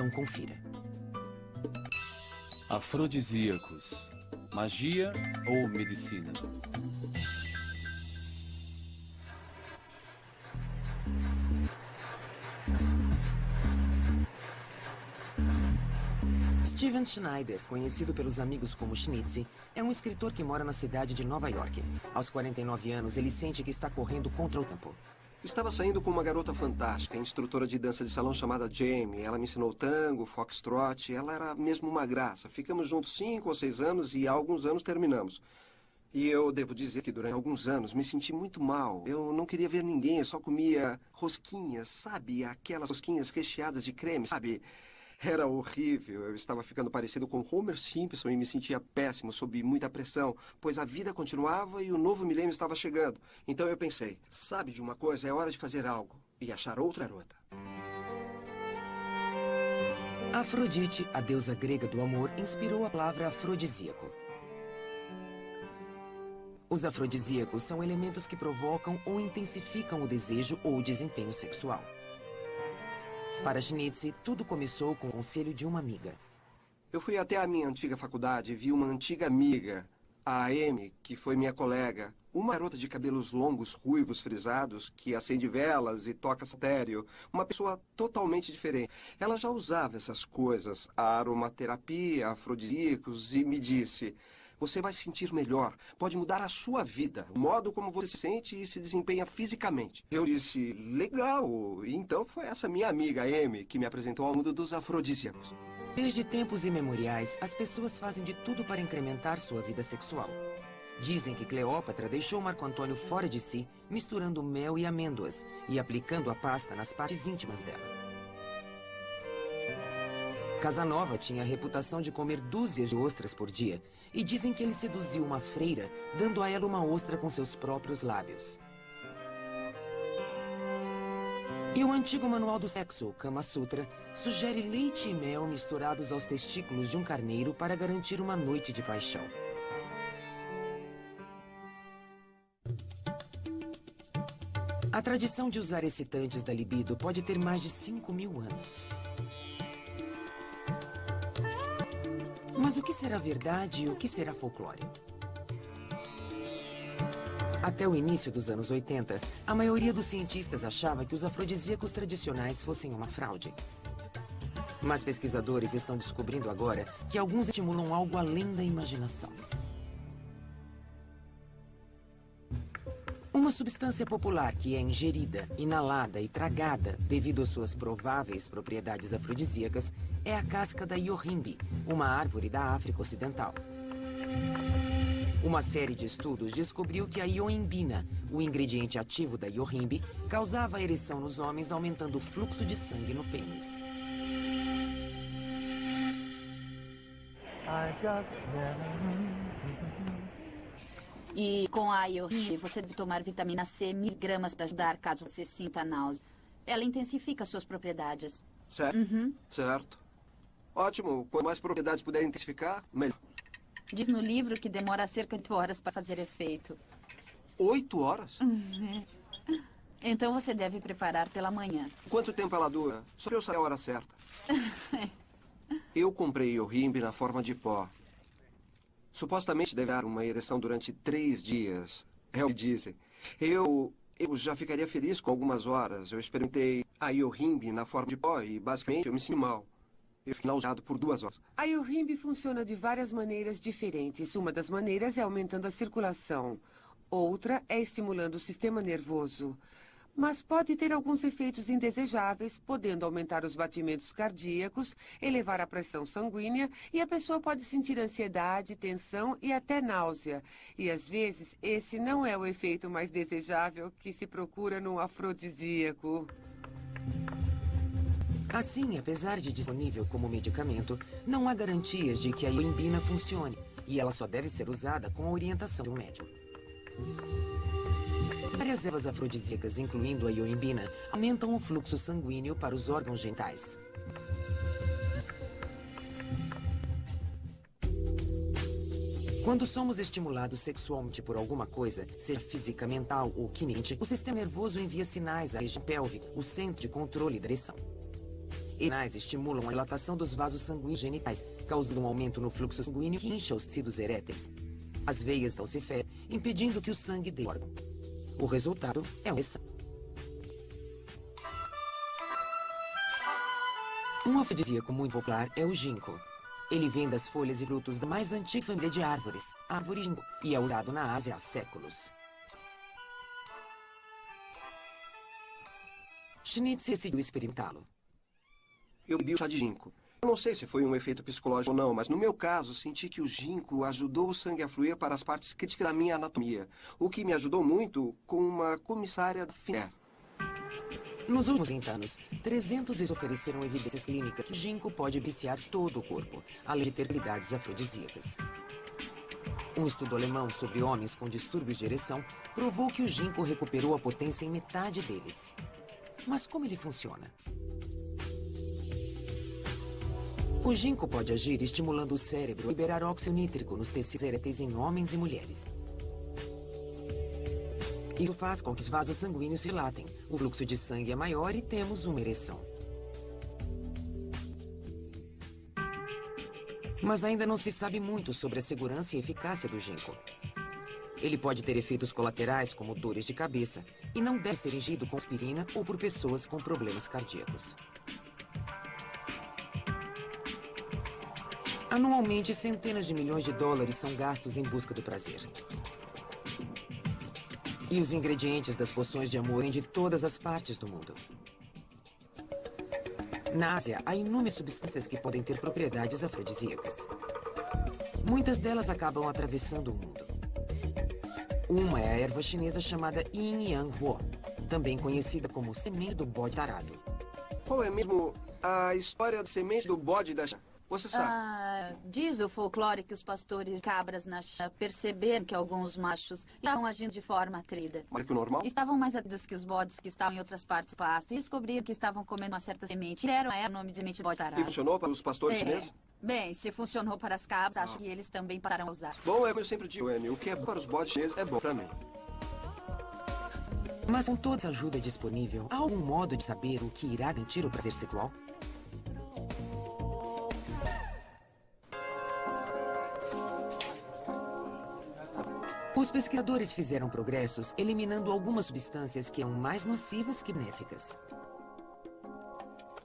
Então confira. Afrodisíacos. Magia ou medicina? Steven Schneider, conhecido pelos amigos como Schnitzy, é um escritor que mora na cidade de Nova York. Aos 49 anos, ele sente que está correndo contra o tempo. Estava saindo com uma garota fantástica, instrutora de dança de salão chamada Jamie. Ela me ensinou tango, foxtrot. Ela era mesmo uma graça. Ficamos juntos 5 ou 6 anos e há alguns anos terminamos. E eu devo dizer que durante alguns anos me senti muito mal. Eu não queria ver ninguém, eu só comia rosquinhas, sabe? Aquelas rosquinhas recheadas de creme, sabe? Era horrível. Eu estava ficando parecido com Homer Simpson e me sentia péssimo, sob muita pressão, pois a vida continuava e o novo milênio estava chegando. Então eu pensei, sabe de uma coisa? É hora de fazer algo e achar outra garota. Afrodite, a deusa grega do amor, inspirou a palavra afrodisíaco. Os afrodisíacos são elementos que provocam ou intensificam o desejo ou o desempenho sexual. Para Schnitzy, tudo começou com o conselho de uma amiga. Eu fui até a minha antiga faculdade e vi uma antiga amiga, a Amy, que foi minha colega. Uma garota de cabelos longos, ruivos, frisados, que acende velas e toca estéreo. Uma pessoa totalmente diferente. Ela já usava essas coisas, a aromaterapia, afrodisíacos, e me disse... Você vai se sentir melhor. Pode mudar a sua vida, o modo como você se sente e se desempenha fisicamente. Eu disse, legal. E então foi essa minha amiga, Amy, que me apresentou ao mundo dos afrodisíacos. Desde tempos imemoriais, as pessoas fazem de tudo para incrementar sua vida sexual. Dizem que Cleópatra deixou Marco Antônio fora de si, misturando mel e amêndoas e aplicando a pasta nas partes íntimas dela. Casanova tinha a reputação de comer dúzias de ostras por dia e dizem que ele seduziu uma freira, dando a ela uma ostra com seus próprios lábios. E o antigo manual do sexo, o Kama Sutra, sugere leite e mel misturados aos testículos de um carneiro para garantir uma noite de paixão. A tradição de usar excitantes da libido pode ter mais de 5.000 anos. Mas o que será verdade e o que será folclore? Até o início dos anos 80, a maioria dos cientistas achava que os afrodisíacos tradicionais fossem uma fraude. Mas pesquisadores estão descobrindo agora que alguns estimulam algo além da imaginação. Uma substância popular que é ingerida, inalada e tragada devido às suas prováveis propriedades afrodisíacas é a casca da iohimbe, uma árvore da África Ocidental. Uma série de estudos descobriu que a ioimbina, o ingrediente ativo da iohimbe, causava ereção nos homens, aumentando o fluxo de sangue no pênis. E com a iohimbe, você deve tomar vitamina C 1.000 gramas para ajudar caso você sinta náusea. Ela intensifica suas propriedades. Certo? Certo. Ótimo. Quanto mais propriedades puder intensificar, melhor. Diz no livro que demora cerca de 8 horas para fazer efeito. 8 horas? Então você deve preparar pela manhã. Quanto tempo ela dura? Só para eu saber a hora certa. Eu comprei iohimbe na forma de pó. Supostamente deve dar uma ereção durante 3 dias. É o que dizem. Eu já ficaria feliz com algumas horas. Eu experimentei a iohimbe na forma de pó e, basicamente, eu me senti mal. Eu fiquei nauseado por 2 horas. A iohimbe funciona de várias maneiras diferentes. Uma das maneiras é aumentando a circulação. Outra é estimulando o sistema nervoso. Mas pode ter alguns efeitos indesejáveis, podendo aumentar os batimentos cardíacos, elevar a pressão sanguínea e a pessoa pode sentir ansiedade, tensão e até náusea. E às vezes esse não é o efeito mais desejável que se procura num afrodisíaco. Assim, apesar de disponível como medicamento, não há garantias de que a ioimbina funcione, e ela só deve ser usada com a orientação de um médico. Várias ervas afrodisíacas, incluindo a ioimbina, aumentam o fluxo sanguíneo para os órgãos genitais. Quando somos estimulados sexualmente por alguma coisa, seja física, mental ou quimicamente, o sistema nervoso envia sinais à região pélvica, o centro de controle da ereção. Enais estimulam a dilatação dos vasos sanguíneos genitais, causando um aumento no fluxo sanguíneo que incha os tecidos eréteis. As veias dão-se fé, impedindo que o sangue dê órgão. O resultado é uma ereção. Um afrodisíaco muito popular é o ginkgo. Ele vem das folhas e frutos da mais antiga família de árvores, a árvore ginkgo, e é usado na Ásia há séculos. Schnitt decidiu experimentá-lo. Eu bebi o chá de ginkgo. Eu não sei se foi um efeito psicológico ou não, mas no meu caso, senti que o ginkgo ajudou o sangue a fluir para as partes críticas da minha anatomia, o que me ajudou muito com uma comissária da FINER. Nos últimos 30 anos, 300 ofereceram evidências clínicas que o ginkgo pode viciar todo o corpo, além de ter qualidades afrodisíacas. Um estudo alemão sobre homens com distúrbios de ereção provou que o ginkgo recuperou a potência em metade deles. Mas como ele funciona? O ginkgo pode agir estimulando o cérebro a liberar óxido nítrico nos tecidos eréteis em homens e mulheres. Isso faz com que os vasos sanguíneos se dilatem, o fluxo de sangue é maior e temos uma ereção. Mas ainda não se sabe muito sobre a segurança e eficácia do ginkgo. Ele pode ter efeitos colaterais como dores de cabeça e não deve ser ingido com aspirina ou por pessoas com problemas cardíacos. Anualmente, centenas de milhões de dólares são gastos em busca do prazer. E os ingredientes das poções de amor vêm de todas as partes do mundo. Na Ásia, há inúmeras substâncias que podem ter propriedades afrodisíacas. Muitas delas acabam atravessando o mundo. Uma é a erva chinesa chamada Yin Yang Huo, também conhecida como semente do bode tarado. Qual é mesmo a história da semente do bode da China? Você sabe? Diz o folclore que os pastores cabras na China perceberam que alguns machos estavam agindo de forma atrida. Mais que o normal? Estavam mais atentos que os bodes que estavam em outras partes do pasto e descobriram que estavam comendo uma certa semente. Deram o nome de semente do bode tarado. E funcionou para os pastores chineses? Bem, se funcionou para as cabras, acho que eles também passaram a usar. Bom, é o que eu sempre digo, Amy. O que é bom para os bodes chineses é bom para mim. Mas com toda essa ajuda disponível, há algum modo de saber o que irá garantir o prazer sexual? Os pesquisadores fizeram progressos eliminando algumas substâncias que são mais nocivas que benéficas.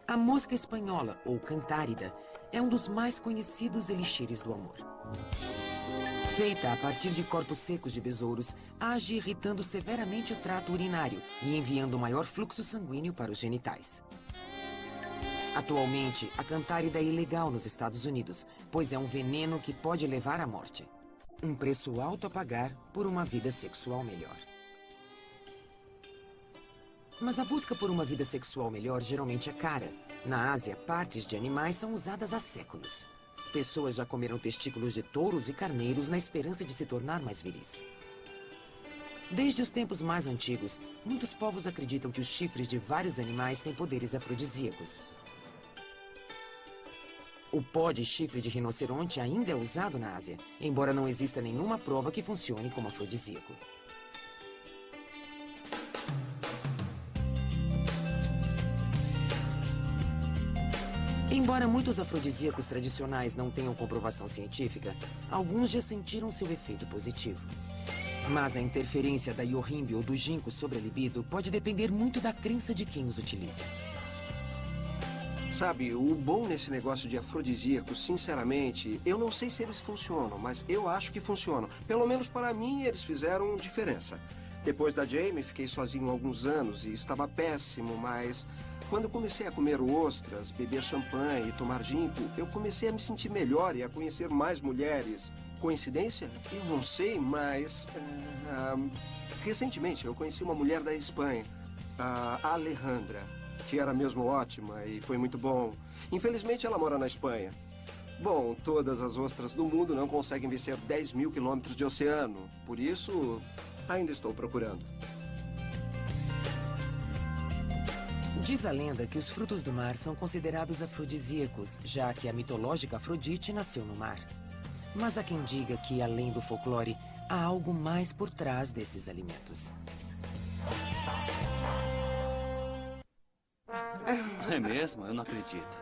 A mosca espanhola, ou cantárida, é um dos mais conhecidos elixires do amor. Feita a partir de corpos secos de besouros, age irritando severamente o trato urinário e enviando maior fluxo sanguíneo para os genitais. Atualmente, a cantárida é ilegal nos Estados Unidos, pois é um veneno que pode levar à morte. Um preço alto a pagar por uma vida sexual melhor. Mas a busca por uma vida sexual melhor geralmente é cara. Na Ásia, partes de animais são usadas há séculos. Pessoas já comeram testículos de touros e carneiros na esperança de se tornar mais viris. Desde os tempos mais antigos, muitos povos acreditam que os chifres de vários animais têm poderes afrodisíacos. O pó de chifre de rinoceronte ainda é usado na Ásia, embora não exista nenhuma prova que funcione como afrodisíaco. Embora muitos afrodisíacos tradicionais não tenham comprovação científica, alguns já sentiram seu efeito positivo. Mas a interferência da yorimbe ou do ginkgo sobre a libido pode depender muito da crença de quem os utiliza. Sabe, o bom nesse negócio de afrodisíacos, sinceramente, eu não sei se eles funcionam, mas eu acho que funcionam. Pelo menos para mim, eles fizeram diferença. Depois da Jamie, fiquei sozinho há alguns anos e estava péssimo, mas quando comecei a comer ostras, beber champanhe e tomar ginkgo, eu comecei a me sentir melhor e a conhecer mais mulheres. Coincidência? Eu não sei, mas recentemente eu conheci uma mulher da Espanha, a Alejandra, que era mesmo ótima e foi muito bom. Infelizmente, ela mora na Espanha. Bom, todas as ostras do mundo não conseguem vencer 10 mil quilômetros de oceano. Por isso, ainda estou procurando. Diz a lenda que os frutos do mar são considerados afrodisíacos, já que a mitológica Afrodite nasceu no mar. Mas há quem diga que, além do folclore, há algo mais por trás desses alimentos. É mesmo? Eu não acredito.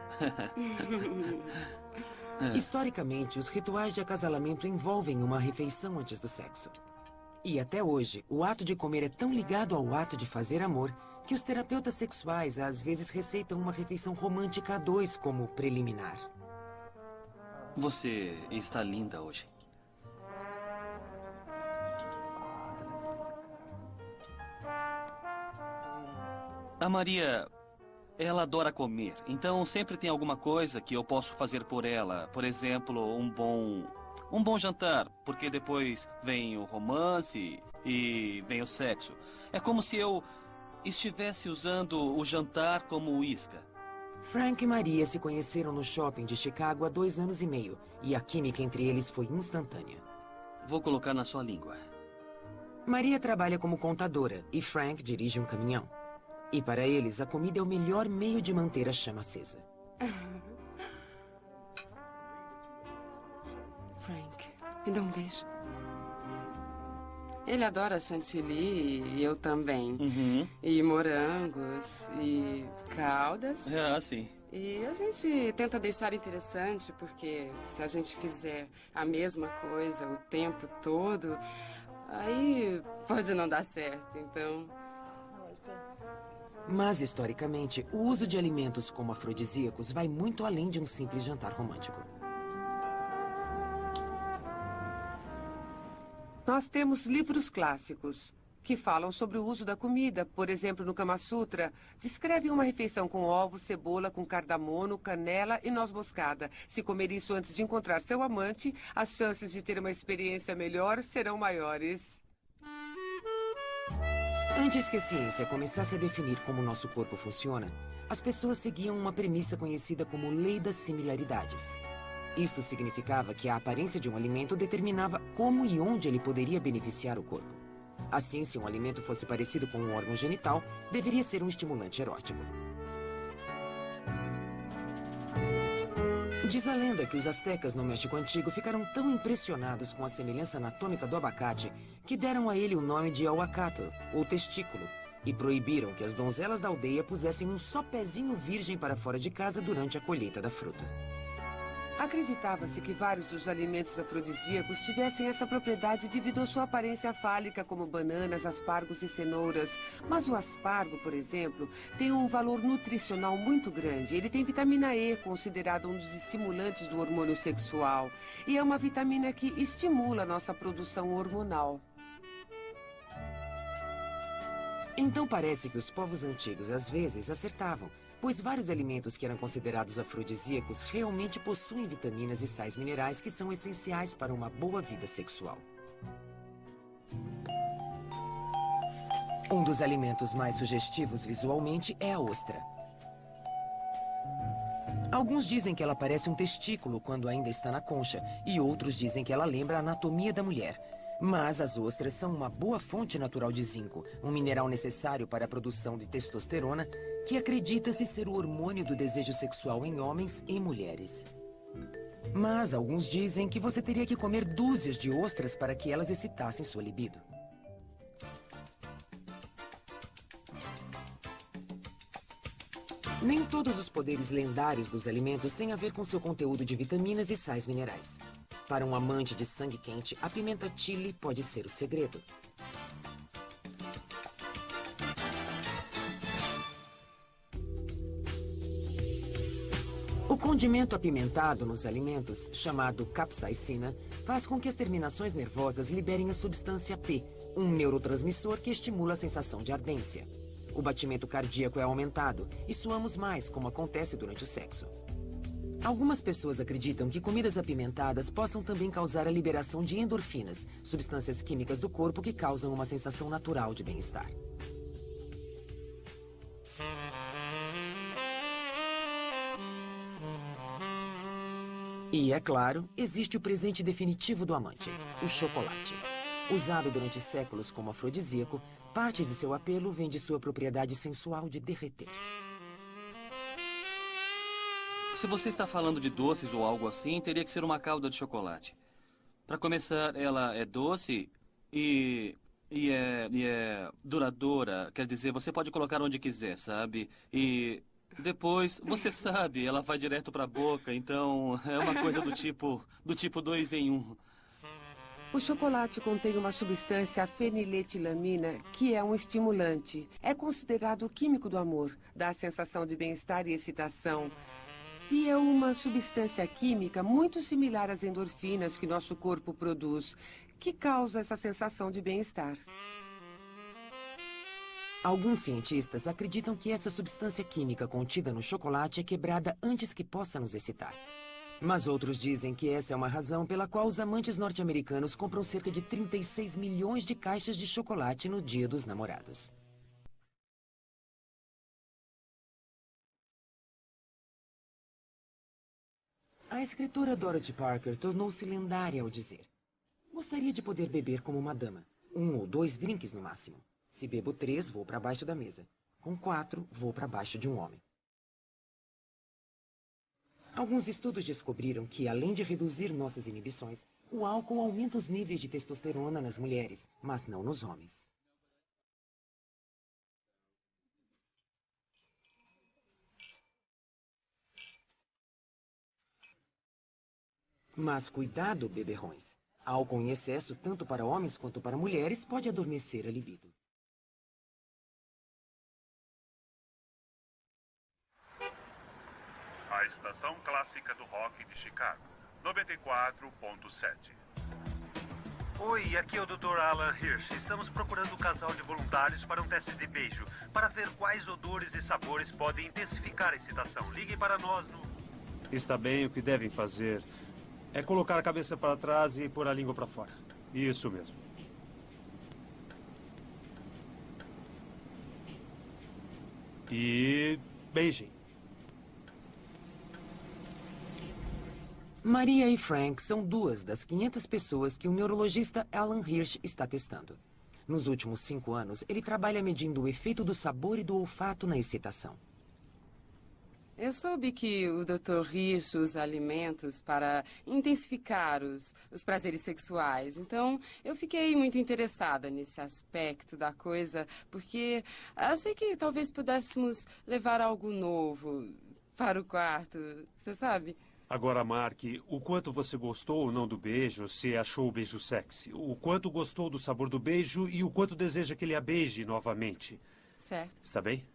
Historicamente, os rituais de acasalamento envolvem uma refeição antes do sexo. E até hoje, o ato de comer é tão ligado ao ato de fazer amor que os terapeutas sexuais às vezes receitam uma refeição romântica a dois como preliminar. Você está linda hoje. A Maria, ela adora comer, então sempre tem alguma coisa que eu posso fazer por ela. Por exemplo, um bom jantar, porque depois vem o romance e vem o sexo. É como se eu estivesse usando o jantar como isca. Frank e Maria se conheceram no shopping de Chicago há 2 anos e meio, e a química entre eles foi instantânea. Vou colocar na sua língua. Maria trabalha como contadora e Frank dirige um caminhão. E para eles, a comida é o melhor meio de manter a chama acesa. Frank, me dá um beijo. Ele adora chantilly e eu também. Uhum. E morangos e caldas. Sim. E a gente tenta deixar interessante porque se a gente fizer a mesma coisa o tempo todo, aí pode não dar certo, então... Mas, historicamente, o uso de alimentos como afrodisíacos vai muito além de um simples jantar romântico. Nós temos livros clássicos que falam sobre o uso da comida. Por exemplo, no Kama Sutra, descreve uma refeição com ovos, cebola, com cardamomo, canela e noz moscada. Se comer isso antes de encontrar seu amante, as chances de ter uma experiência melhor serão maiores. Antes que a ciência começasse a definir como nosso corpo funciona, as pessoas seguiam uma premissa conhecida como lei das similaridades. Isto significava que a aparência de um alimento determinava como e onde ele poderia beneficiar o corpo. Assim, se um alimento fosse parecido com um órgão genital, deveria ser um estimulante erótico. Diz a lenda que os astecas no México Antigo ficaram tão impressionados com a semelhança anatômica do abacate que deram a ele o nome de ahuacatl, ou testículo, e proibiram que as donzelas da aldeia pusessem um só pezinho virgem para fora de casa durante a colheita da fruta. Acreditava-se que vários dos alimentos afrodisíacos tivessem essa propriedade devido à sua aparência fálica, como bananas, aspargos e cenouras. Mas o aspargo, por exemplo, tem um valor nutricional muito grande. Ele tem vitamina E, considerada um dos estimulantes do hormônio sexual. E é uma vitamina que estimula a nossa produção hormonal. Então parece que os povos antigos às vezes acertavam, pois vários alimentos que eram considerados afrodisíacos realmente possuem vitaminas e sais minerais que são essenciais para uma boa vida sexual. Um dos alimentos mais sugestivos visualmente é a ostra. Alguns dizem que ela parece um testículo quando ainda está na concha, e outros dizem que ela lembra a anatomia da mulher. Mas as ostras são uma boa fonte natural de zinco, um mineral necessário para a produção de testosterona, que acredita-se ser o hormônio do desejo sexual em homens e mulheres. Mas alguns dizem que você teria que comer dúzias de ostras para que elas excitassem sua libido. Nem todos os poderes lendários dos alimentos têm a ver com seu conteúdo de vitaminas e sais minerais. Para um amante de sangue quente, a pimenta chili pode ser o segredo. O condimento apimentado nos alimentos, chamado capsaicina, faz com que as terminações nervosas liberem a substância P, um neurotransmissor que estimula a sensação de ardência. O batimento cardíaco é aumentado e suamos mais, como acontece durante o sexo. Algumas pessoas acreditam que comidas apimentadas possam também causar a liberação de endorfinas, substâncias químicas do corpo que causam uma sensação natural de bem-estar. E, é claro, existe o presente definitivo do amante, o chocolate. Usado durante séculos como afrodisíaco, parte de seu apelo vem de sua propriedade sensual de derreter. Se você está falando de doces ou algo assim, teria que ser uma calda de chocolate. Para começar, ela é doce e é duradoura. Quer dizer, você pode colocar onde quiser, sabe? E Depois, você sabe, ela vai direto pra boca, então é uma coisa do tipo 2 em 1. O chocolate contém uma substância feniletilamina, que é um estimulante. É considerado o químico do amor, dá a sensação de bem-estar e excitação. E é uma substância química muito similar às endorfinas que nosso corpo produz, que causa essa sensação de bem-estar. Alguns cientistas acreditam que essa substância química contida no chocolate é quebrada antes que possa nos excitar. Mas outros dizem que essa é uma razão pela qual os amantes norte-americanos compram cerca de 36 milhões de caixas de chocolate no Dia dos Namorados. A escritora Dorothy Parker tornou-se lendária ao dizer: "Gostaria de poder beber como uma dama. 1 ou 2 drinks no máximo. Se bebo 3, vou para baixo da mesa. Com 4, vou para baixo de um homem." Alguns estudos descobriram que, além de reduzir nossas inibições, o álcool aumenta os níveis de testosterona nas mulheres, mas não nos homens. Mas cuidado, beberrões. Álcool em excesso, tanto para homens quanto para mulheres, pode adormecer a libido. A estação clássica do rock de Chicago, 94.7. Oi, aqui é o Dr. Alan Hirsch. Estamos procurando um casal de voluntários para um teste de beijo, para ver quais odores e sabores podem intensificar a excitação. Liguem para nós no... Está bem, o que devem fazer é colocar a cabeça para trás e pôr a língua para fora. Isso mesmo. E beijem. Maria e Frank são 2 das 500 pessoas que o neurologista Alan Hirsch está testando. Nos últimos 5 anos, ele trabalha medindo o efeito do sabor e do olfato na excitação. Eu soube que o Dr. Hirsch usa alimentos para intensificar os prazeres sexuais. Então, eu fiquei muito interessada nesse aspecto da coisa, porque achei que talvez pudéssemos levar algo novo para o quarto, você sabe? Agora, Mark, o quanto você gostou ou não do beijo, se achou o beijo sexy, o quanto gostou do sabor do beijo e o quanto deseja que ele a beije novamente. Certo. Está bem?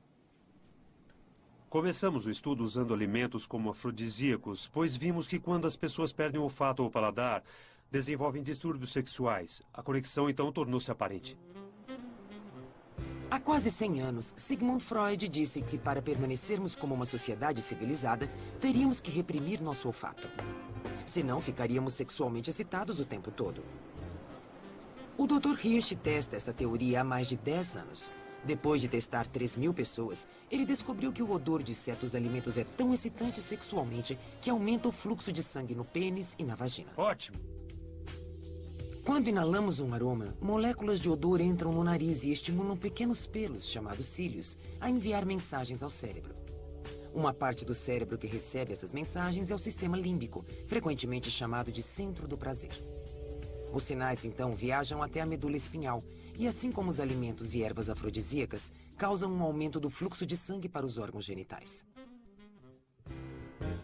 Começamos o estudo usando alimentos como afrodisíacos, pois vimos que quando as pessoas perdem o olfato ou o paladar, desenvolvem distúrbios sexuais. A conexão, então, tornou-se aparente. Há quase 100 anos, Sigmund Freud disse que para permanecermos como uma sociedade civilizada, teríamos que reprimir nosso olfato. Senão, ficaríamos sexualmente excitados o tempo todo. O Dr. Hirsch testa essa teoria há mais de 10 anos. Depois de testar 3.000 pessoas, ele descobriu que o odor de certos alimentos é tão excitante sexualmente que aumenta o fluxo de sangue no pênis e na vagina. Ótimo! Quando inalamos um aroma, moléculas de odor entram no nariz e estimulam pequenos pelos, chamados cílios, a enviar mensagens ao cérebro. Uma parte do cérebro que recebe essas mensagens é o sistema límbico, frequentemente chamado de centro do prazer. Os sinais, então, viajam até a medula espinhal e, assim como os alimentos e ervas afrodisíacas, causam um aumento do fluxo de sangue para os órgãos genitais.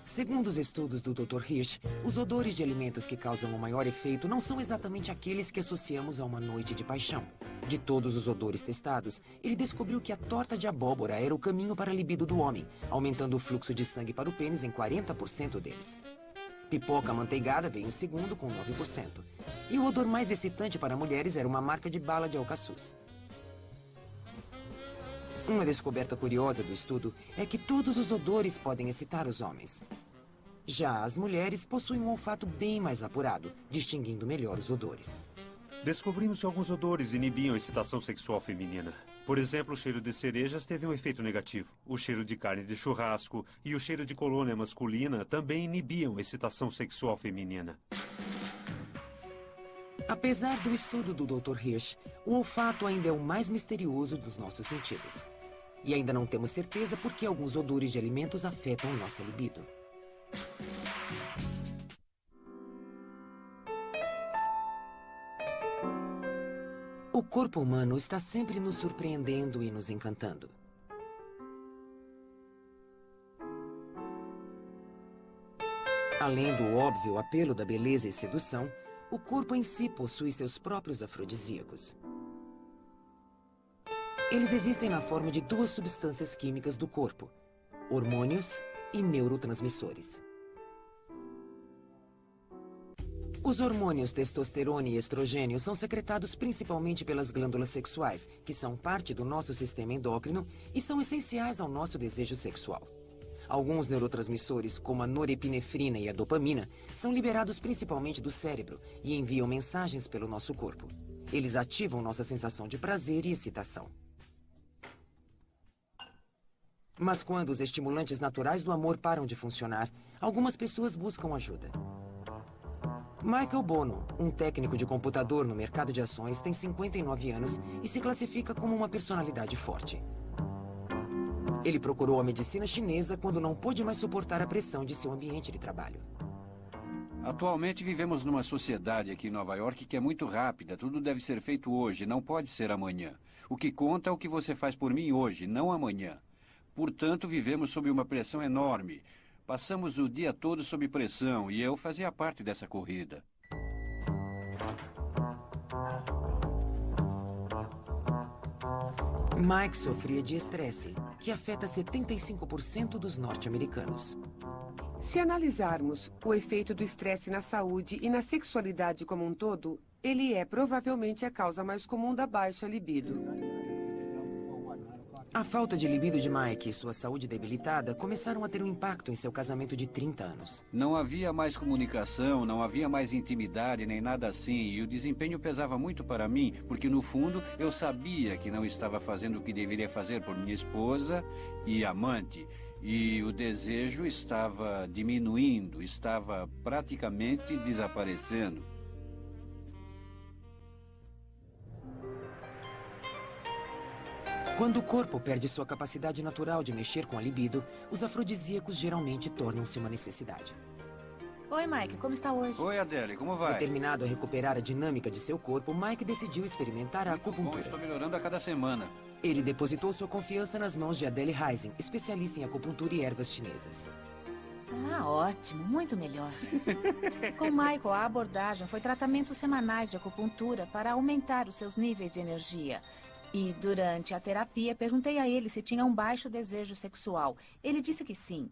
Segundo os estudos do Dr. Hirsch, os odores de alimentos que causam o maior efeito não são exatamente aqueles que associamos a uma noite de paixão. De todos os odores testados, ele descobriu que a torta de abóbora era o caminho para a libido do homem, aumentando o fluxo de sangue para o pênis em 40% deles. Pipoca amanteigada veio em segundo, com 9%. E o odor mais excitante para mulheres era uma marca de bala de alcaçuz. Uma descoberta curiosa do estudo é que todos os odores podem excitar os homens. Já as mulheres possuem um olfato bem mais apurado, distinguindo melhor os odores. Descobrimos que alguns odores inibiam a excitação sexual feminina. Por exemplo, o cheiro de cerejas teve um efeito negativo. O cheiro de carne de churrasco e o cheiro de colônia masculina também inibiam a excitação sexual feminina. Apesar do estudo do Dr. Hirsch, o olfato ainda é o mais misterioso dos nossos sentidos. E ainda não temos certeza por que alguns odores de alimentos afetam nossa libido. O corpo humano está sempre nos surpreendendo e nos encantando. Além do óbvio apelo da beleza e sedução, o corpo em si possui seus próprios afrodisíacos. Eles existem na forma de duas substâncias químicas do corpo: hormônios e neurotransmissores. Os hormônios testosterona e estrogênio são secretados principalmente pelas glândulas sexuais, que são parte do nosso sistema endócrino e são essenciais ao nosso desejo sexual. Alguns neurotransmissores, como a norepinefrina e a dopamina, são liberados principalmente do cérebro e enviam mensagens pelo nosso corpo. Eles ativam nossa sensação de prazer e excitação. Mas quando os estimulantes naturais do amor param de funcionar, algumas pessoas buscam ajuda. Michael Bono, um técnico de computador no mercado de ações, tem 59 anos e se classifica como uma personalidade forte. Ele procurou a medicina chinesa quando não pôde mais suportar a pressão de seu ambiente de trabalho. Atualmente vivemos numa sociedade aqui em Nova York que é muito rápida. Tudo deve ser feito hoje, não pode ser amanhã. O que conta é o que você faz por mim hoje, não amanhã. Portanto, vivemos sob uma pressão enorme. Passamos o dia todo sob pressão e eu fazia parte dessa corrida. Mike sofria de estresse, que afeta 75% dos norte-americanos. Se analisarmos o efeito do estresse na saúde e na sexualidade como um todo, ele é provavelmente a causa mais comum da baixa libido. A falta de libido de Mike e sua saúde debilitada começaram a ter um impacto em seu casamento de 30 anos. Não havia mais comunicação, não havia mais intimidade, nem nada assim. E o desempenho pesava muito para mim, porque no fundo eu sabia que não estava fazendo o que deveria fazer por minha esposa e amante. E o desejo estava diminuindo, estava praticamente desaparecendo. Quando o corpo perde sua capacidade natural de mexer com a libido, os afrodisíacos geralmente tornam-se uma necessidade. Oi, Mike, como está hoje? Oi, Adele, como vai? Determinado a recuperar a dinâmica de seu corpo, Mike decidiu experimentar a acupuntura. Bom, estou melhorando a cada semana. Ele depositou sua confiança nas mãos de Adele Heising, especialista em acupuntura e ervas chinesas. Ah, ótimo, muito melhor. Com Michael, a abordagem foi tratamentos semanais de acupuntura para aumentar os seus níveis de energia. E durante a terapia, perguntei a ele se tinha um baixo desejo sexual. Ele disse que sim.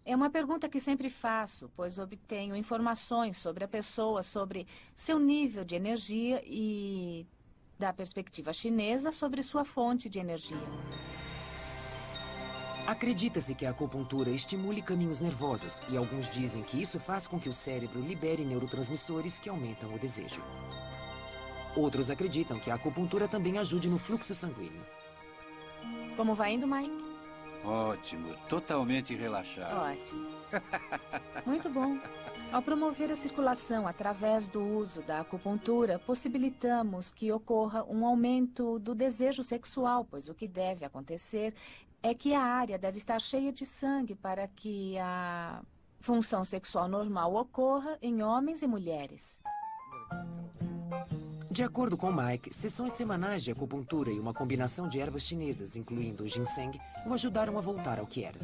É uma pergunta que sempre faço, pois obtenho informações sobre a pessoa, sobre seu nível de energia e, da perspectiva chinesa, sobre sua fonte de energia. Acredita-se que a acupuntura estimule caminhos nervosos e alguns dizem que isso faz com que o cérebro libere neurotransmissores que aumentam o desejo. Outros acreditam que a acupuntura também ajude no fluxo sanguíneo. Como vai indo, Mike? Ótimo, totalmente relaxado. Ótimo. Muito bom. Ao promover a circulação através do uso da acupuntura, possibilitamos que ocorra um aumento do desejo sexual, pois o que deve acontecer é que a área deve estar cheia de sangue para que a função sexual normal ocorra em homens e mulheres. De acordo com Mike, sessões semanais de acupuntura e uma combinação de ervas chinesas, incluindo o ginseng, o ajudaram a voltar ao que era.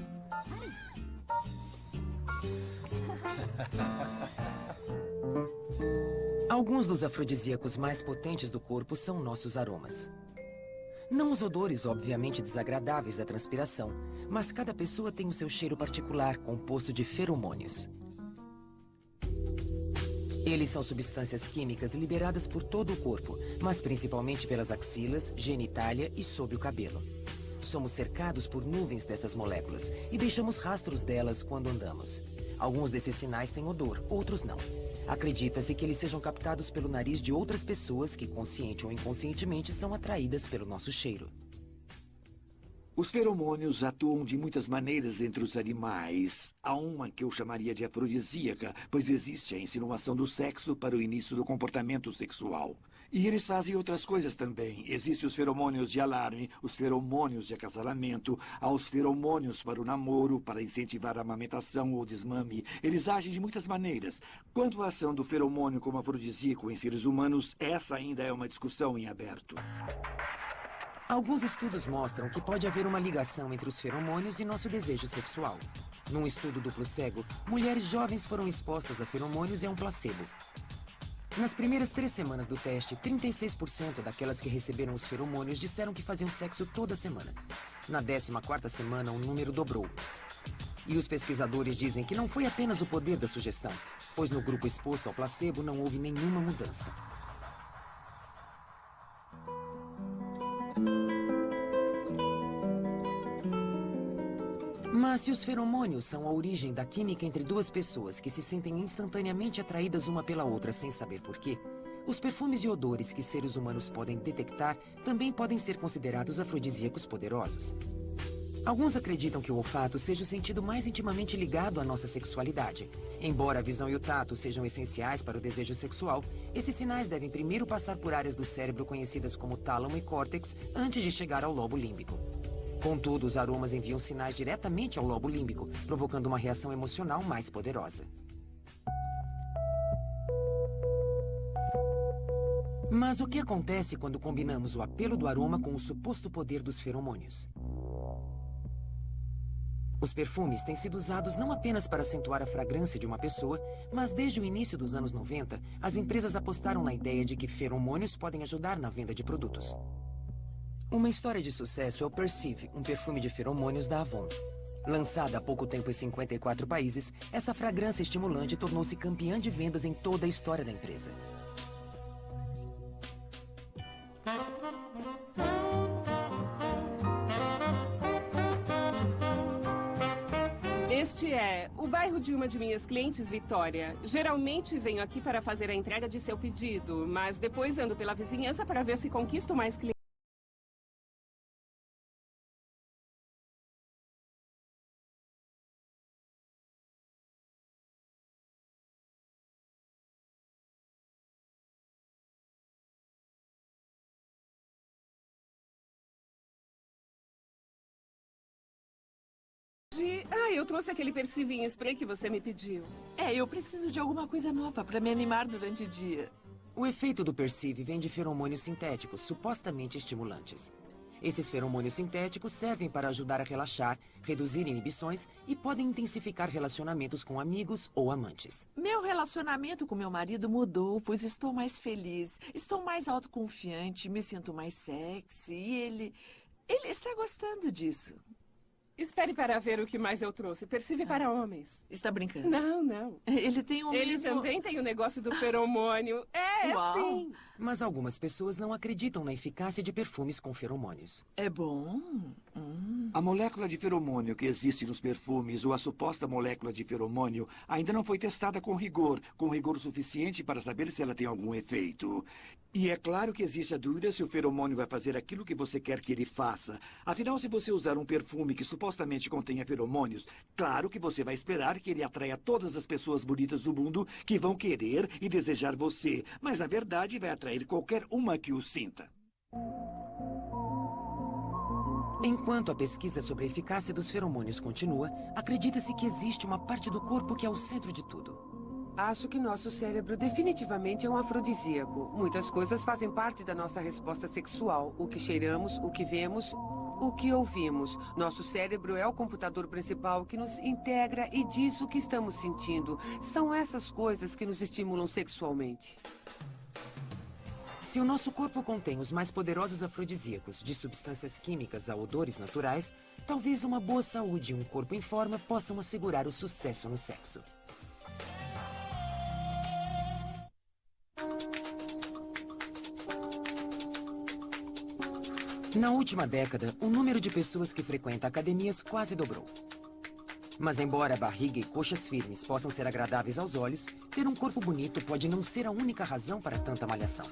Alguns dos afrodisíacos mais potentes do corpo são nossos aromas. Não os odores obviamente desagradáveis da transpiração, mas cada pessoa tem o seu cheiro particular, composto de feromônios. Eles são substâncias químicas liberadas por todo o corpo, mas principalmente pelas axilas, genitália e sob o cabelo. Somos cercados por nuvens dessas moléculas e deixamos rastros delas quando andamos. Alguns desses sinais têm odor, outros não. Acredita-se que eles sejam captados pelo nariz de outras pessoas que, consciente ou inconscientemente, são atraídas pelo nosso cheiro. Os feromônios atuam de muitas maneiras entre os animais. Há uma que eu chamaria de afrodisíaca, pois existe a insinuação do sexo para o início do comportamento sexual. E eles fazem outras coisas também. Existem os feromônios de alarme, os feromônios de acasalamento, há os feromônios para o namoro, para incentivar a amamentação ou desmame. Eles agem de muitas maneiras. Quanto à ação do feromônio como afrodisíaco em seres humanos, essa ainda é uma discussão em aberto. Alguns estudos mostram que pode haver uma ligação entre os feromônios e nosso desejo sexual. Num estudo duplo cego, mulheres jovens foram expostas a feromônios e a um placebo. Nas primeiras 3 semanas do teste, 36% daquelas que receberam os feromônios disseram que faziam sexo toda semana. Na 14ª semana, o número dobrou. E os pesquisadores dizem que não foi apenas o poder da sugestão, pois no grupo exposto ao placebo não houve nenhuma mudança. Mas se os feromônios são a origem da química entre 2 pessoas que se sentem instantaneamente atraídas uma pela outra sem saber por quê, os perfumes e odores que seres humanos podem detectar também podem ser considerados afrodisíacos poderosos. Alguns acreditam que o olfato seja o sentido mais intimamente ligado à nossa sexualidade. Embora a visão e o tato sejam essenciais para o desejo sexual, esses sinais devem primeiro passar por áreas do cérebro conhecidas como tálamo e córtex antes de chegar ao lobo límbico. Contudo, os aromas enviam sinais diretamente ao lobo límbico, provocando uma reação emocional mais poderosa. Mas o que acontece quando combinamos o apelo do aroma com o suposto poder dos feromônios? Os perfumes têm sido usados não apenas para acentuar a fragrância de uma pessoa, mas desde o início dos anos 90, as empresas apostaram na ideia de que feromônios podem ajudar na venda de produtos. Uma história de sucesso é o Perceive, um perfume de feromônios da Avon. Lançada há pouco tempo em 54 países, essa fragrância estimulante tornou-se campeã de vendas em toda a história da empresa. Este é o bairro de uma de minhas clientes, Vitória. Geralmente venho aqui para fazer a entrega de seu pedido, mas depois ando pela vizinhança para ver se conquisto mais clientes. Eu trouxe aquele Perceive em spray que você me pediu. Eu preciso de alguma coisa nova para me animar durante o dia. O efeito do Perceive vem de feromônios sintéticos, supostamente estimulantes. Esses feromônios sintéticos servem para ajudar a relaxar, reduzir inibições e podem intensificar relacionamentos com amigos ou amantes. Meu relacionamento com meu marido mudou, pois estou mais feliz, estou mais autoconfiante, me sinto mais sexy e ele está gostando disso. Espere para ver o que mais eu trouxe. Perceive para homens. Está brincando? Não. Ele tem Ele também tem o negócio do feromônio. Uau. Sim. Mas algumas pessoas não acreditam na eficácia de perfumes com feromônios. É bom? A molécula de feromônio que existe nos perfumes, ou a suposta molécula de feromônio, ainda não foi testada com rigor suficiente para saber se ela tem algum efeito. E é claro que existe a dúvida se o feromônio vai fazer aquilo que você quer que ele faça. Afinal, se você usar um perfume que supostamente contenha feromônios, claro que você vai esperar que ele atraia todas as pessoas bonitas do mundo que vão querer e desejar você. Mas, na verdade, vai atrair qualquer uma que o sinta. Enquanto a pesquisa sobre a eficácia dos feromônios continua, acredita-se que existe uma parte do corpo que é o centro de tudo. Acho que nosso cérebro definitivamente é um afrodisíaco. Muitas coisas fazem parte da nossa resposta sexual. O que cheiramos, o que vemos, o que ouvimos. Nosso cérebro é o computador principal que nos integra e diz o que estamos sentindo. São essas coisas que nos estimulam sexualmente. Se o nosso corpo contém os mais poderosos afrodisíacos, de substâncias químicas a odores naturais, talvez uma boa saúde e um corpo em forma possam assegurar o sucesso no sexo. Na última década, o número de pessoas que frequentam academias quase dobrou. Mas embora a barriga e coxas firmes possam ser agradáveis aos olhos, ter um corpo bonito pode não ser a única razão para tanta malhação.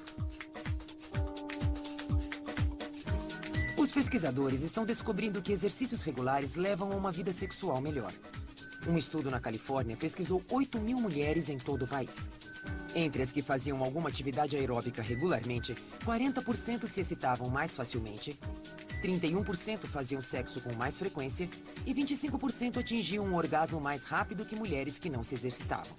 Os pesquisadores estão descobrindo que exercícios regulares levam a uma vida sexual melhor. Um estudo na Califórnia pesquisou 8.000 mulheres em todo o país. Entre as que faziam alguma atividade aeróbica regularmente, 40% se excitavam mais facilmente, 31% faziam sexo com mais frequência e 25% atingiam um orgasmo mais rápido que mulheres que não se exercitavam.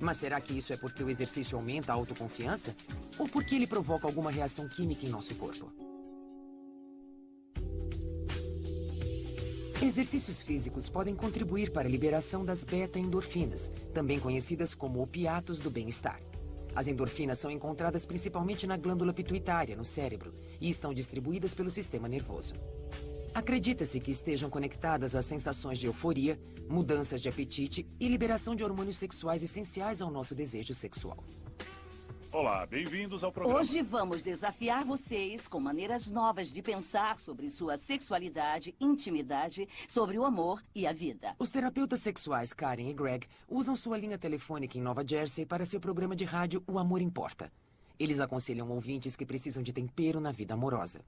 Mas será que isso é porque o exercício aumenta a autoconfiança? Ou porque ele provoca alguma reação química em nosso corpo? Exercícios físicos podem contribuir para a liberação das beta-endorfinas, também conhecidas como opiatos do bem-estar. As endorfinas são encontradas principalmente na glândula pituitária, no cérebro, e estão distribuídas pelo sistema nervoso. Acredita-se que estejam conectadas às sensações de euforia, mudanças de apetite e liberação de hormônios sexuais essenciais ao nosso desejo sexual. Olá, bem-vindos ao programa. Hoje vamos desafiar vocês com maneiras novas de pensar sobre sua sexualidade, intimidade, sobre o amor e a vida. Os terapeutas sexuais Karen e Greg usam sua linha telefônica em Nova Jersey para seu programa de rádio O Amor Importa. Eles aconselham ouvintes que precisam de tempero na vida amorosa.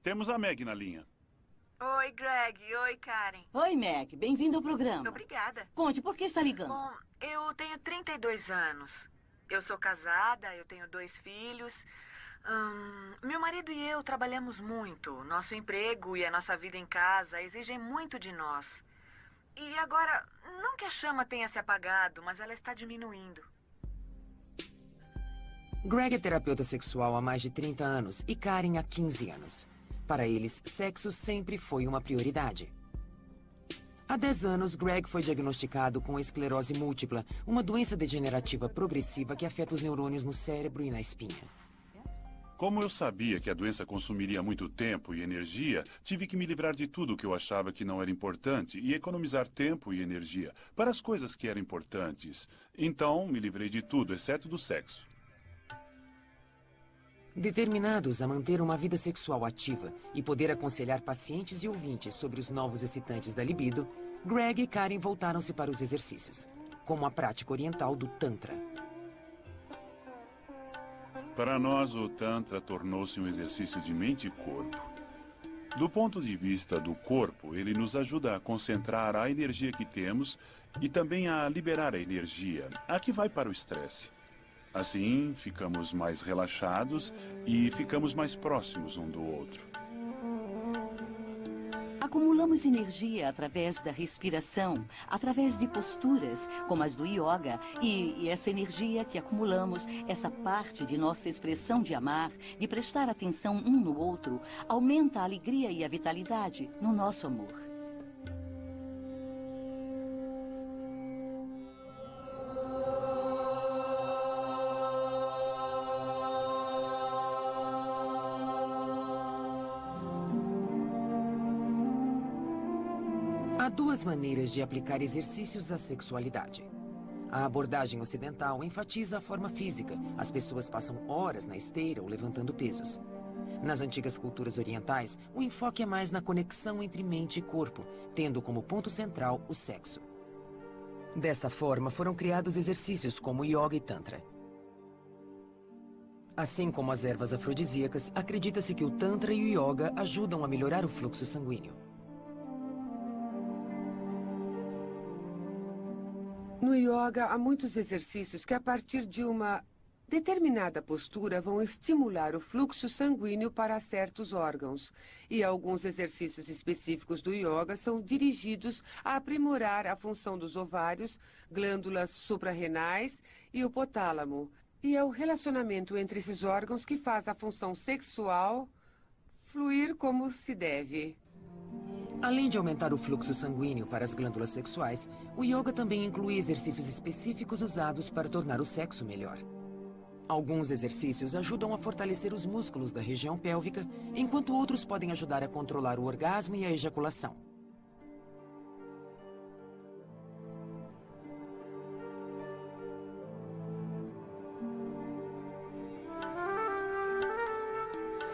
Temos a Meg na linha. Oi, Greg. Oi, Karen. Oi, Meg. Bem-vindo ao programa. Obrigada. Conte, por que está ligando? Bom, eu tenho 32 anos. Eu sou casada, eu tenho 2 filhos. Meu marido e eu trabalhamos muito. Nosso emprego e a nossa vida em casa exigem muito de nós. E agora, não que a chama tenha se apagado, mas ela está diminuindo. Greg é terapeuta sexual há mais de 30 anos e Karen há 15 anos. Para eles, sexo sempre foi uma prioridade. Há 10 anos, Greg foi diagnosticado com esclerose múltipla, uma doença degenerativa progressiva que afeta os neurônios no cérebro e na espinha. Como eu sabia que a doença consumiria muito tempo e energia, tive que me livrar de tudo que eu achava que não era importante e economizar tempo e energia para as coisas que eram importantes. Então, me livrei de tudo, exceto do sexo. Determinados a manter uma vida sexual ativa e poder aconselhar pacientes e ouvintes sobre os novos excitantes da libido, Greg e Karen voltaram-se para os exercícios, como a prática oriental do Tantra. Para nós, o Tantra tornou-se um exercício de mente e corpo. Do ponto de vista do corpo, ele nos ajuda a concentrar a energia que temos e também a liberar a energia, a que vai para o estresse. Assim, ficamos mais relaxados e ficamos mais próximos um do outro. Acumulamos energia através da respiração, através de posturas, como as do yoga, e essa energia que acumulamos, essa parte de nossa expressão de amar, de prestar atenção um no outro, aumenta a alegria e a vitalidade no nosso amor. Há 2 maneiras de aplicar exercícios à sexualidade. A abordagem ocidental enfatiza a forma física. As pessoas passam horas na esteira ou levantando pesos. Nas antigas culturas orientais, o enfoque é mais na conexão entre mente e corpo, tendo como ponto central o sexo. Desta forma, foram criados exercícios como yoga e tantra. Assim como as ervas afrodisíacas, acredita-se que o tantra e o yoga ajudam a melhorar o fluxo sanguíneo. No yoga, há muitos exercícios que, a partir de uma determinada postura, vão estimular o fluxo sanguíneo para certos órgãos. E alguns exercícios específicos do yoga são dirigidos a aprimorar a função dos ovários, glândulas suprarrenais e o hipotálamo. E é o relacionamento entre esses órgãos que faz a função sexual fluir como se deve. Além de aumentar o fluxo sanguíneo para as glândulas sexuais, o yoga também inclui exercícios específicos usados para tornar o sexo melhor. Alguns exercícios ajudam a fortalecer os músculos da região pélvica, enquanto outros podem ajudar a controlar o orgasmo e a ejaculação.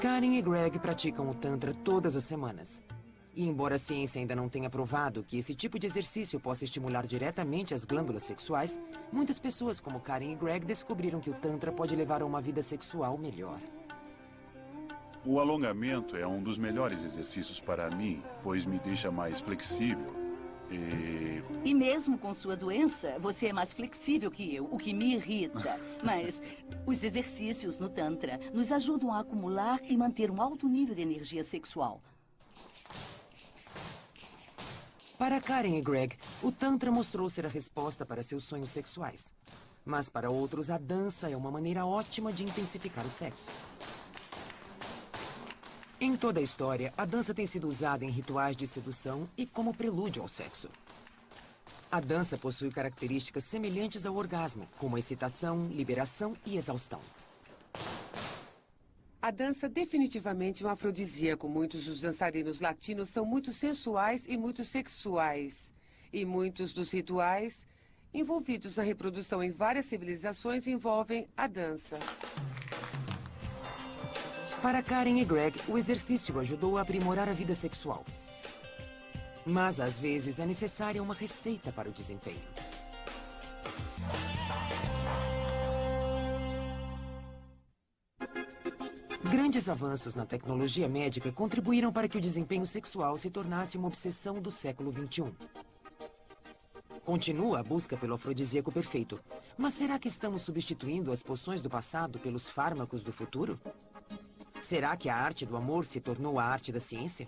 Karen e Greg praticam o Tantra todas as semanas. E embora a ciência ainda não tenha provado que esse tipo de exercício possa estimular diretamente as glândulas sexuais, muitas pessoas como Karen e Greg descobriram que o Tantra pode levar a uma vida sexual melhor. O alongamento é um dos melhores exercícios para mim, pois me deixa mais flexível. E mesmo com sua doença, você é mais flexível que eu, o que me irrita. Mas os exercícios no Tantra nos ajudam a acumular e manter um alto nível de energia sexual. Para Karen e Greg, o Tantra mostrou ser a resposta para seus sonhos sexuais. Mas para outros, a dança é uma maneira ótima de intensificar o sexo. Em toda a história, a dança tem sido usada em rituais de sedução e como prelúdio ao sexo. A dança possui características semelhantes ao orgasmo, como excitação, liberação e exaustão. A dança definitivamente é um afrodisíaco. Muitos dos dançarinos latinos são muito sensuais e muito sexuais. E muitos dos rituais envolvidos na reprodução em várias civilizações envolvem a dança. Para Karen e Greg, o exercício ajudou a aprimorar a vida sexual. Mas, às vezes, é necessária uma receita para o desempenho. Grandes avanços na tecnologia médica contribuíram para que o desempenho sexual se tornasse uma obsessão do século XXI. Continua a busca pelo afrodisíaco perfeito. Mas será que estamos substituindo as poções do passado pelos fármacos do futuro? Será que a arte do amor se tornou a arte da ciência?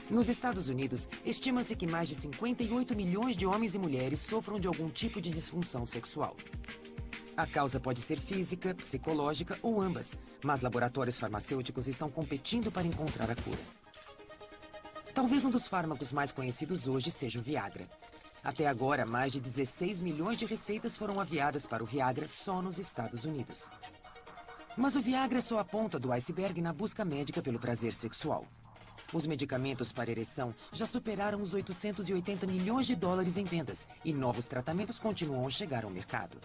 Nos Estados Unidos, estima-se que mais de 58 milhões de homens e mulheres sofram de algum tipo de disfunção sexual. A causa pode ser física, psicológica ou ambas, mas laboratórios farmacêuticos estão competindo para encontrar a cura. Talvez um dos fármacos mais conhecidos hoje seja o Viagra. Até agora, mais de 16 milhões de receitas foram aviadas para o Viagra só nos Estados Unidos. Mas o Viagra é só a ponta do iceberg na busca médica pelo prazer sexual. Os medicamentos para ereção já superaram os 880 milhões de dólares em vendas e novos tratamentos continuam a chegar ao mercado.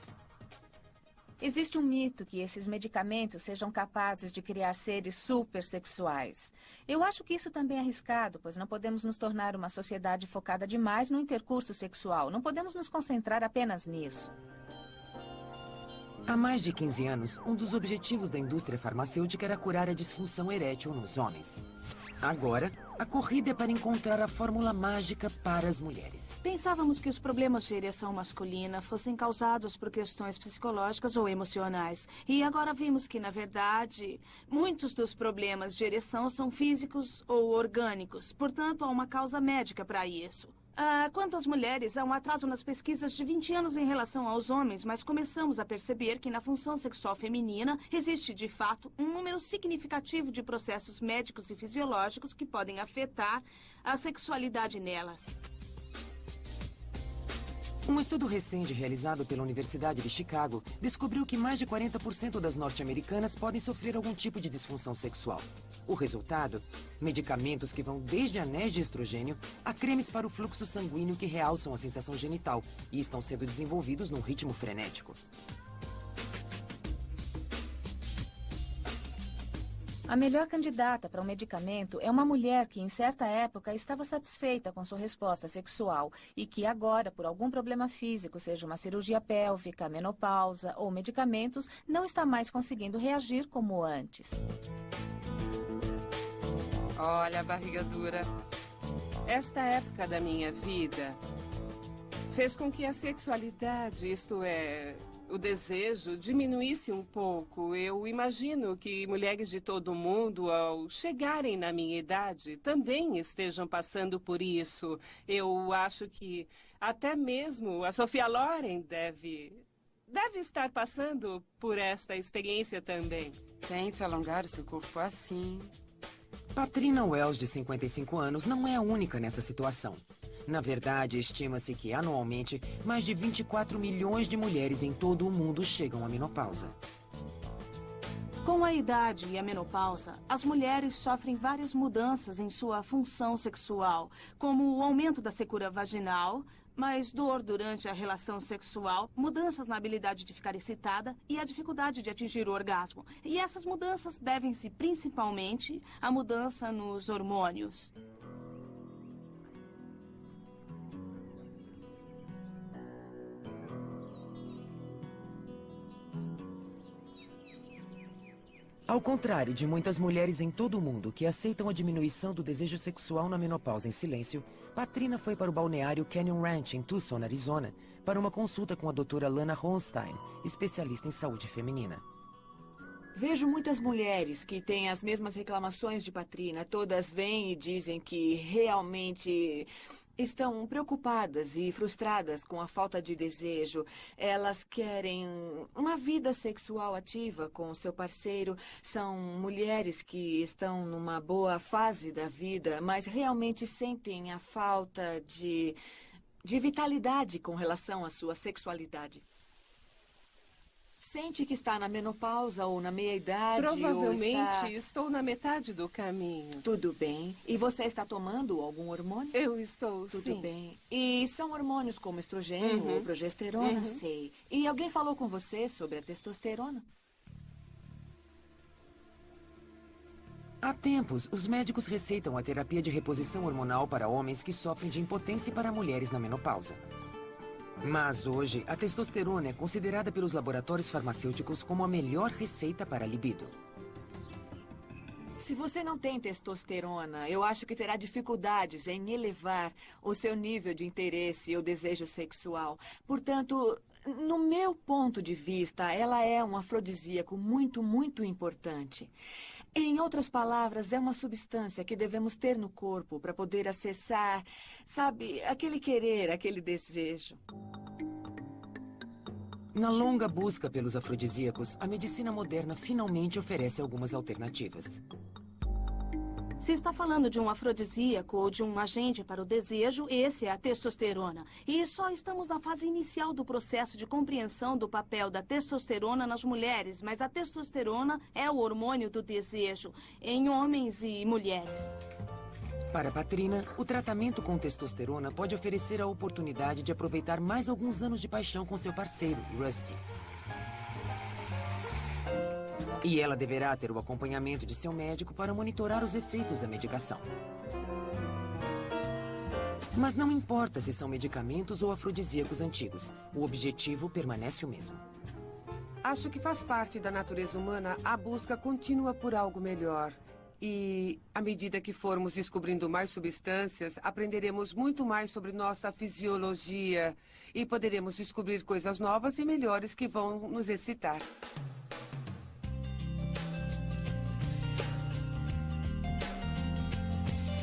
Existe um mito que esses medicamentos sejam capazes de criar seres supersexuais. Eu acho que isso também é arriscado, pois não podemos nos tornar uma sociedade focada demais no intercurso sexual. Não podemos nos concentrar apenas nisso. Há mais de 15 anos, um dos objetivos da indústria farmacêutica era curar a disfunção erétil nos homens. Agora, a corrida é para encontrar a fórmula mágica para as mulheres. Pensávamos que os problemas de ereção masculina fossem causados por questões psicológicas ou emocionais. E agora vimos que, na verdade, muitos dos problemas de ereção são físicos ou orgânicos. Portanto, há uma causa médica para isso. Quanto às mulheres, há um atraso nas pesquisas de 20 anos em relação aos homens, mas começamos a perceber que na função sexual feminina existe, de fato, um número significativo de processos médicos e fisiológicos que podem afetar a sexualidade nelas. Um estudo recente realizado pela Universidade de Chicago descobriu que mais de 40% das norte-americanas podem sofrer algum tipo de disfunção sexual. O resultado? Medicamentos que vão desde anéis de estrogênio a cremes para o fluxo sanguíneo que realçam a sensação genital e estão sendo desenvolvidos num ritmo frenético. A melhor candidata para um medicamento é uma mulher que, em certa época, estava satisfeita com sua resposta sexual e que agora, por algum problema físico, seja uma cirurgia pélvica, menopausa ou medicamentos, não está mais conseguindo reagir como antes. Olha a barriga dura. Esta época da minha vida fez com que a sexualidade, isto é, o desejo, diminuísse um pouco. Eu imagino que mulheres de todo o mundo, ao chegarem na minha idade, também estejam passando por isso. Eu acho que até mesmo a Sophia Loren deve estar passando por esta experiência também. Tente alongar o seu corpo assim. Patrina Wells, de 55 anos, não é a única nessa situação. Na verdade, estima-se que, anualmente, mais de 24 milhões de mulheres em todo o mundo chegam à menopausa. Com a idade e a menopausa, as mulheres sofrem várias mudanças em sua função sexual, como o aumento da secura vaginal, mais dor durante a relação sexual, mudanças na habilidade de ficar excitada e a dificuldade de atingir o orgasmo. E essas mudanças devem-se principalmente à mudança nos hormônios. Ao contrário de muitas mulheres em todo o mundo que aceitam a diminuição do desejo sexual na menopausa em silêncio, Patrina foi para o balneário Canyon Ranch, em Tucson, Arizona, para uma consulta com a doutora Lana Holstein, especialista em saúde feminina. Vejo muitas mulheres que têm as mesmas reclamações de Patrina. Todas vêm e dizem que realmente estão preocupadas e frustradas com a falta de desejo. Elas querem uma vida sexual ativa com o seu parceiro. São mulheres que estão numa boa fase da vida, mas realmente sentem a falta de vitalidade com relação à sua sexualidade. Sente que está na menopausa ou na meia-idade. Provavelmente estou na metade do caminho. Tudo bem. E você está tomando algum hormônio? Eu estou, sim. Tudo bem. E são hormônios como estrogênio ou progesterona? Sei. E alguém falou com você sobre a testosterona? Há tempos, os médicos receitam a terapia de reposição hormonal para homens que sofrem de impotência e para mulheres na menopausa. Mas hoje, a testosterona é considerada pelos laboratórios farmacêuticos como a melhor receita para a libido. Se você não tem testosterona, eu acho que terá dificuldades em elevar o seu nível de interesse e o desejo sexual. Portanto, no meu ponto de vista, ela é um afrodisíaco muito, muito importante. Em outras palavras, é uma substância que devemos ter no corpo para poder acessar, sabe, aquele querer, aquele desejo. Na longa busca pelos afrodisíacos, a medicina moderna finalmente oferece algumas alternativas. Se está falando de um afrodisíaco ou de um agente para o desejo, esse é a testosterona. E só estamos na fase inicial do processo de compreensão do papel da testosterona nas mulheres, mas a testosterona é o hormônio do desejo em homens e mulheres. Para Patrina, o tratamento com testosterona pode oferecer a oportunidade de aproveitar mais alguns anos de paixão com seu parceiro, Rusty. E ela deverá ter o acompanhamento de seu médico para monitorar os efeitos da medicação. Mas não importa se são medicamentos ou afrodisíacos antigos, o objetivo permanece o mesmo. Acho que faz parte da natureza humana a busca contínua por algo melhor. E, à medida que formos descobrindo mais substâncias, aprenderemos muito mais sobre nossa fisiologia e poderemos descobrir coisas novas e melhores que vão nos excitar.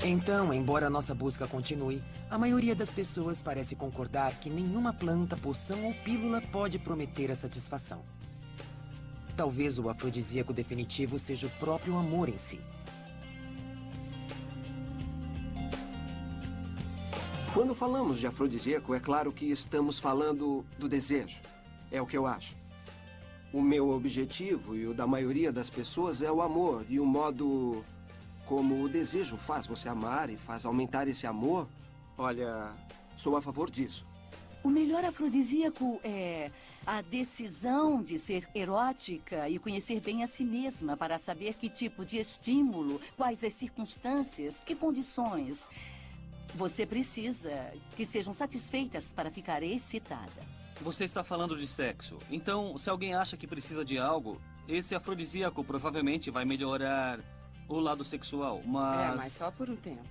Então, embora nossa busca continue, a maioria das pessoas parece concordar que nenhuma planta, poção ou pílula pode prometer a satisfação. Talvez o afrodisíaco definitivo seja o próprio amor em si. Quando falamos de afrodisíaco, é claro que estamos falando do desejo. É o que eu acho. O meu objetivo e o da maioria das pessoas é o amor e o modo como o desejo faz você amar e faz aumentar esse amor. Olha, sou a favor disso. O melhor afrodisíaco é a decisão de ser erótica e conhecer bem a si mesma para saber que tipo de estímulo, quais as circunstâncias, que condições você precisa que sejam satisfeitas para ficar excitada. Você está falando de sexo. Então, se alguém acha que precisa de algo, esse afrodisíaco provavelmente vai melhorar o lado sexual, mas... mas só por um tempo.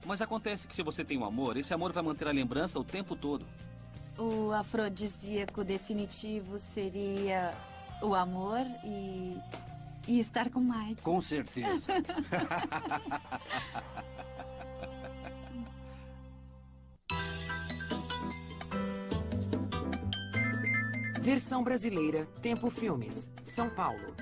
Mas acontece que se você tem um amor, esse amor vai manter a lembrança o tempo todo. O afrodisíaco definitivo seria o amor e estar com Mike. Com certeza. Versão brasileira, Tempo Filmes, São Paulo.